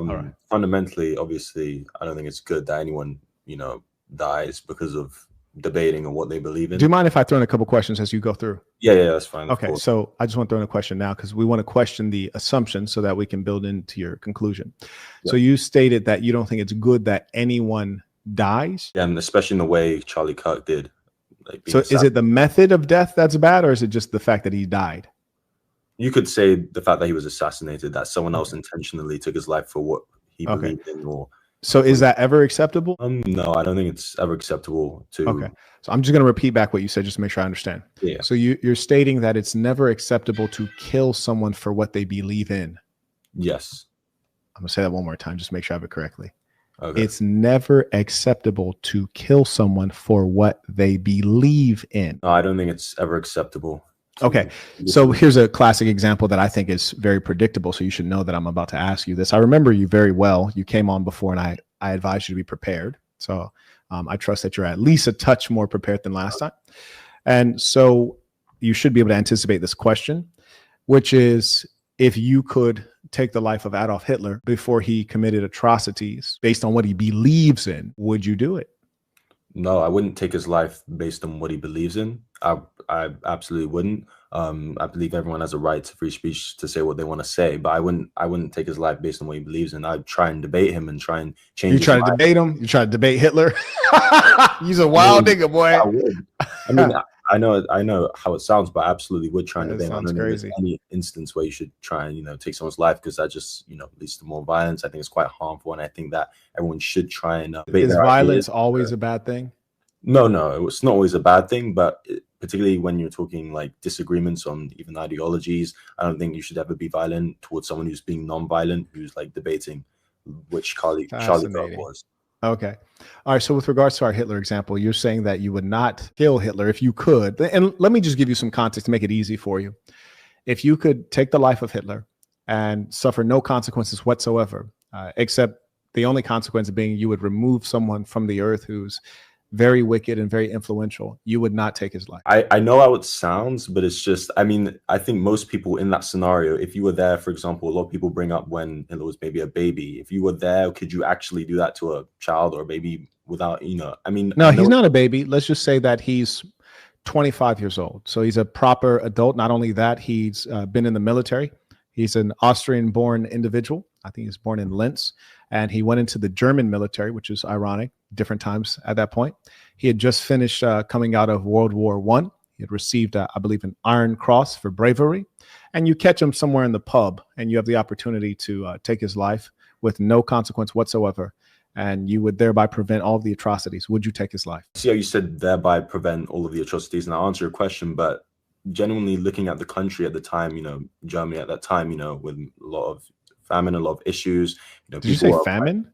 All right. Fundamentally, obviously, I don't think it's good that anyone, dies because of debating on what they believe in. Do you mind if I throw in a couple questions as you go through? Yeah, that's fine. Okay, so I just want to throw in a question now because we want to question the assumption so that we can build into your conclusion. Yeah. So you stated that you don't think it's good that anyone dies. Yeah, and especially in the way Charlie Kirk did. So is it the method of death that's bad, or is it just the fact that he died? You could say the fact that he was assassinated, that someone else intentionally took his life for what he believed in. Or so is that ever acceptable? No, I don't think it's ever acceptable to. Okay, so I'm just going to repeat back what you said just to make sure I understand. Yeah. So you're stating that it's never acceptable to kill someone for what they believe in. Yes. I'm going to say that one more time, just make sure I have it correctly. Okay. It's never acceptable to kill someone for what they believe in. No, I don't think it's ever acceptable. Okay. So here's a classic example that I think is very predictable. So you should know that I'm about to ask you this. I remember you very well. You came on before and I advised you to be prepared. So I trust that you're at least a touch more prepared than last time. And so you should be able to anticipate this question, which is, if you could take the life of Adolf Hitler before he committed atrocities based on what he believes in, would you do it? No, I wouldn't take his life based on what he believes in. I absolutely wouldn't. I believe everyone has a right to free speech to say what they want to say, but I wouldn't take his life based on what he believes in. I'd try and debate him and try and change. You try to debate him? You try to debate Hitler? He's a wild nigga, boy. I would. I mean, I know how it sounds, but I absolutely would try and debate. Sounds crazy. Any instance where you should try and take someone's life, because that just leads to more violence. I think it's quite harmful, and I think that everyone should try and debate. Is violence always a bad thing? No, it's not always a bad thing, but particularly when you're talking like disagreements on even ideologies, I don't think you should ever be violent towards someone who's being non-violent, who's like debating which Charlie Kirk was. Okay. All right. So with regards to our Hitler example, you're saying that you would not kill Hitler if you could. And let me just give you some context to make it easy for you. If you could take the life of Hitler and suffer no consequences whatsoever, except the only consequence being you would remove someone from the earth who's very wicked and very influential, you would not take his life. I know how it sounds, but it's just, I mean, I think most people in that scenario, if you were there, for example, a lot of people bring up when Hitler was maybe a baby. If you were there, could you actually do that to a child or a baby without, I mean. No, he's not a baby. Let's just say that he's 25 years old. So he's a proper adult. Not only that, he's been in the military. He's an Austrian-born individual. I think he was born in Linz, and he went into the German military, which is ironic, different times at that point. He had just finished coming out of World War I. He had received, I believe, an Iron Cross for bravery. And you catch him somewhere in the pub, and you have the opportunity to take his life with no consequence whatsoever, and you would thereby prevent all of the atrocities. Would you take his life? See how you said thereby prevent all of the atrocities, and I'll answer your question, but genuinely looking at the country at the time, Germany at that time, with a lot of famine, a lot of issues. Did you say famine?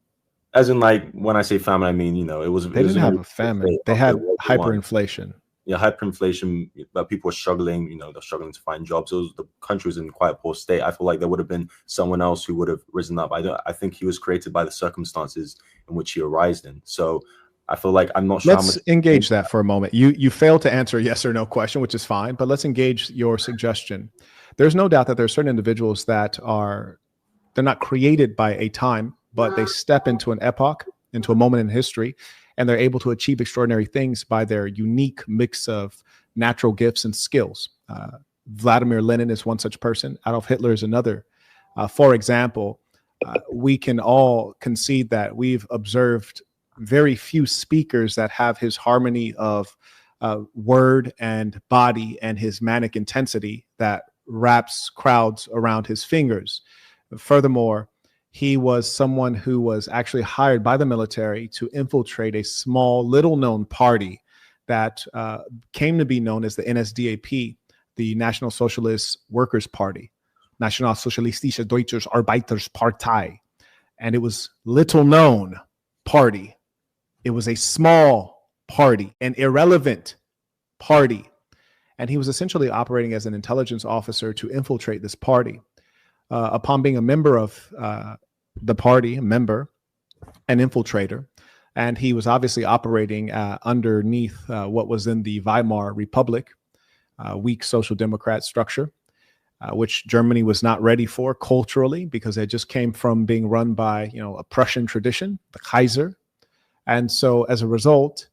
As in, like, when I say famine, I mean, it was. They didn't have a famine. They had hyperinflation. Yeah, hyperinflation. But people were struggling. They're struggling to find jobs. The country was in quite a poor state. I feel like there would have been someone else who would have risen up. I think he was created by the circumstances in which he arose in. So I feel like I'm not sure. Let's engage that for a moment. You failed to answer a yes or no question, which is fine. But let's engage your suggestion. There's no doubt that there are certain individuals that they're not created by a time, but they step into an epoch, into a moment in history, and they're able to achieve extraordinary things by their unique mix of natural gifts and skills. Vladimir Lenin is one such person. Adolf Hitler is another. For example, we can all concede that we've observed very few speakers that have his harmony of word and body and his manic intensity that wraps crowds around his fingers. Furthermore, he was someone who was actually hired by the military to infiltrate a small, little-known party that came to be known as the NSDAP, the National Socialist Workers' Party, Nationalsozialistische Deutsches Arbeiterspartei. And it was little-known party. It was a small party, an irrelevant party. And he was essentially operating as an intelligence officer to infiltrate this party. Upon being a member of the party, an infiltrator, and he was obviously operating underneath what was in the Weimar Republic, weak social democrat structure. which Germany was not ready for culturally because they just came from being run by, a Prussian tradition, the Kaiser. And so as a result,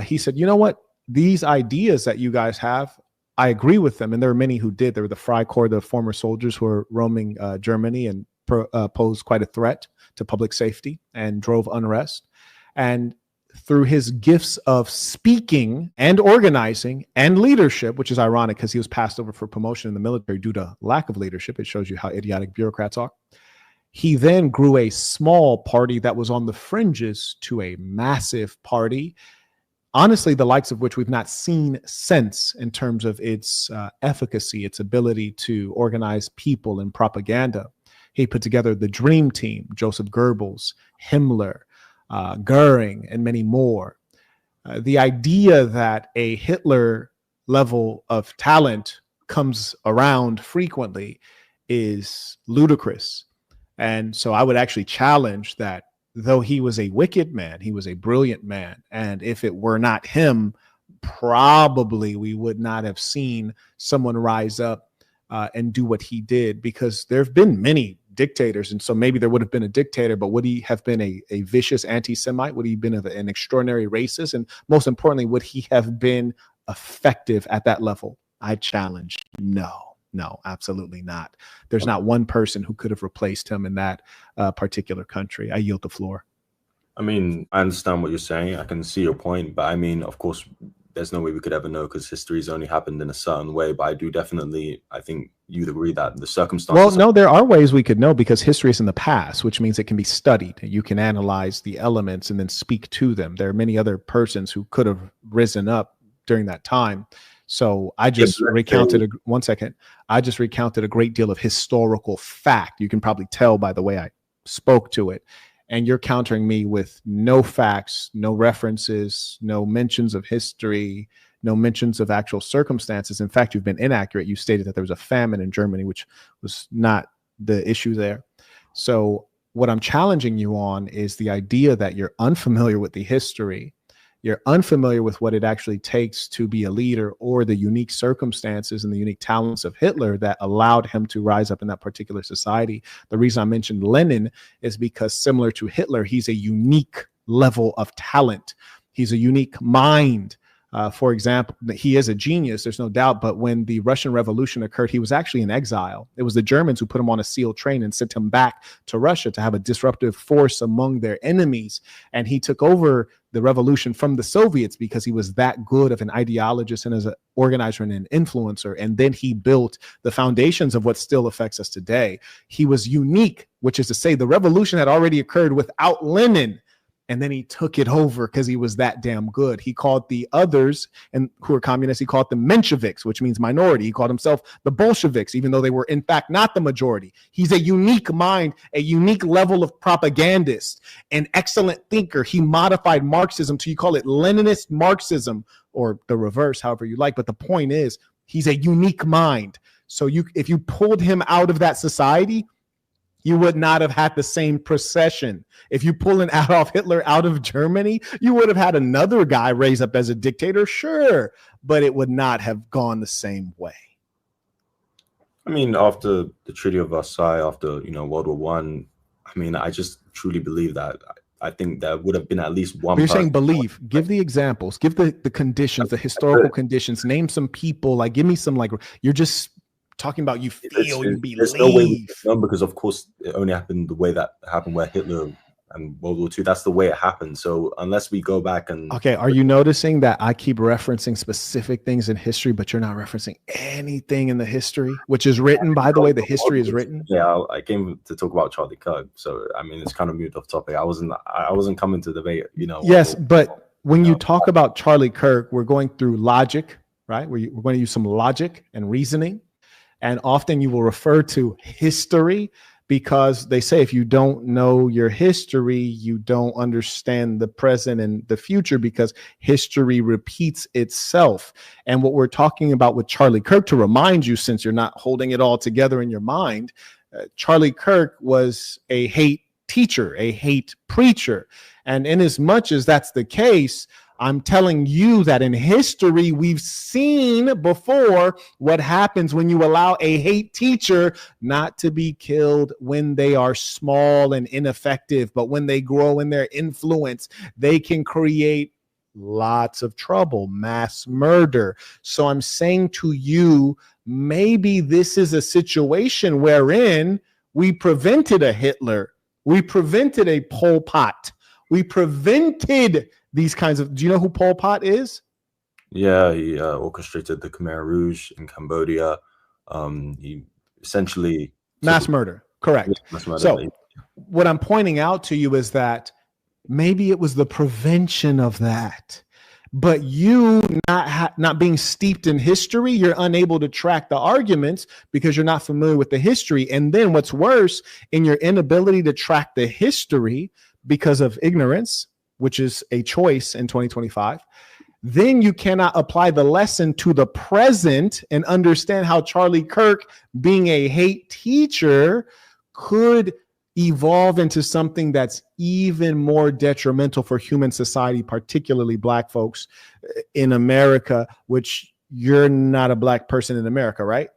he said, you know what? These ideas that you guys have, I agree with them. And there are many who did. There were the Freikorps, the former soldiers who were roaming Germany and posed quite a threat to public safety and drove unrest. And through his gifts of speaking and organizing and leadership, which is ironic because he was passed over for promotion in the military due to lack of leadership. It shows you how idiotic bureaucrats are. He then grew a small party that was on the fringes to a massive party, honestly, the likes of which we've not seen since in terms of its efficacy, its ability to organize people in propaganda. He put together the Dream Team, Joseph Goebbels, Himmler, Goering, and many more. The idea that a Hitler level of talent comes around frequently is ludicrous. And so I would actually challenge that though he was a wicked man, he was a brilliant man. And if it were not him, probably we would not have seen someone rise up and do what he did, because there have been many dictators. And so maybe there would have been a dictator, but would he have been a vicious anti-Semite? Would he have been an extraordinary racist? And most importantly, would he have been effective at that level? I challenge no, absolutely not. There's not one person who could have replaced him in that particular country. I yield the floor. I mean, I understand what you're saying. I can see your point, but I mean, of course, there's no way we could ever know because history's only happened in a certain way. But I think you'd agree that the circumstances. Well, no, there are ways we could know because history is in the past, which means it can be studied. You can analyze the elements and then speak to them. There are many other persons who could have risen up during that time. So I just recounted I just recounted a great deal of historical fact. You can probably tell by the way I spoke to it. And you're countering me with no facts, no references, no mentions of history, no mentions of actual circumstances. In fact, you've been inaccurate. You stated that there was a famine in Germany, which was not the issue there. So what I'm challenging you on is the idea that you're unfamiliar with the history. You're unfamiliar with what it actually takes to be a leader or the unique circumstances and the unique talents of Hitler that allowed him to rise up in that particular society. The reason I mentioned Lenin is because similar to Hitler, he's a unique level of talent. He's a unique mind. For example, he is a genius, there's no doubt. But when the Russian Revolution occurred, he was actually in exile. It was the Germans who put him on a SEAL train and sent him back to Russia to have a disruptive force among their enemies. And he took over the revolution from the Soviets because he was that good of an ideologist and as an organizer and an influencer. And then he built the foundations of what still affects us today. He was unique, which is to say the revolution had already occurred without Lenin. And then he took it over because he was that damn good. He called the others and who are communists, he called them Mensheviks, which means minority. He called himself the Bolsheviks, even though they were in fact not the majority. He's a unique mind, a unique level of propagandist, an excellent thinker. He modified Marxism to, you call it Leninist Marxism or the reverse, however you like. But the point is, he's a unique mind. So if you pulled him out of that society, you would not have had the same procession. If you pull an Adolf Hitler out of Germany, you would have had another guy raise up as a dictator, sure, but it would not have gone the same way. I mean, after the Treaty of Versailles, after World War I, I mean, I just truly believe that. I think there would have been at least one. But you're saying believe. Give the examples. Give the conditions, the historical conditions. Name some people. Like, give me some. Like, you're just talking about you feel, you believe. There's no way we can know because, of course, it only happened the way that happened where Hitler and World War II. That's the way it happened. So unless we go back and okay, are you noticing that I keep referencing specific things in history, but you're not referencing anything in the history, which is written, by the way, the history is written. Yeah, I came to talk about Charlie Kirk. So I mean, it's kind of moved off topic. I wasn't coming to debate. Yes, but when you talk about Charlie Kirk, we're going through logic, right? We're going to use some logic and reasoning. And often you will refer to history because they say if you don't know your history, you don't understand the present and the future because history repeats itself. And what we're talking about with Charlie Kirk, to remind you, since you're not holding it all together in your mind, Charlie Kirk was a hate teacher, a hate preacher. And in as much as that's the case, I'm telling you that in history, we've seen before what happens when you allow a hate teacher not to be killed when they are small and ineffective, but when they grow in their influence, they can create lots of trouble, mass murder. So I'm saying to you, maybe this is a situation wherein we prevented a Hitler, we prevented a Pol Pot, we prevented these kinds of. Do you know who Pol Pot is? Yeah, he orchestrated the Khmer Rouge in Cambodia. He essentially Mass murder. Correct. mass murder. So what I'm pointing out to you is that maybe it was the prevention of that. But you not being steeped in history, you're unable to track the arguments because you're not familiar with the history. And then what's worse, in your inability to track the history because of ignorance, which is a choice in 2025, then you cannot apply the lesson to the present and understand how Charlie Kirk, being a hate teacher, could evolve into something that's even more detrimental for human society, particularly Black folks in America, which you're not a Black person in America, right?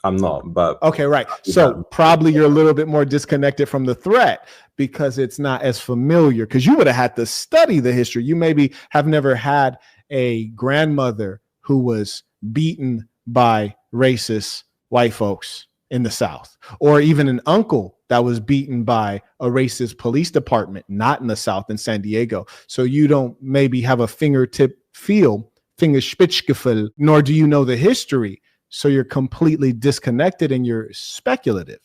I'm not, but okay, right. So probably you're a little bit more disconnected from the threat because it's not as familiar, because you would have had to study the history. You maybe have never had a grandmother who was beaten by racist white folks in the South, or even an uncle that was beaten by a racist police department, not in the South, in San Diego. So you don't maybe have a Fingerspitzengefühl, nor do you know the history. So you're completely disconnected and you're speculative.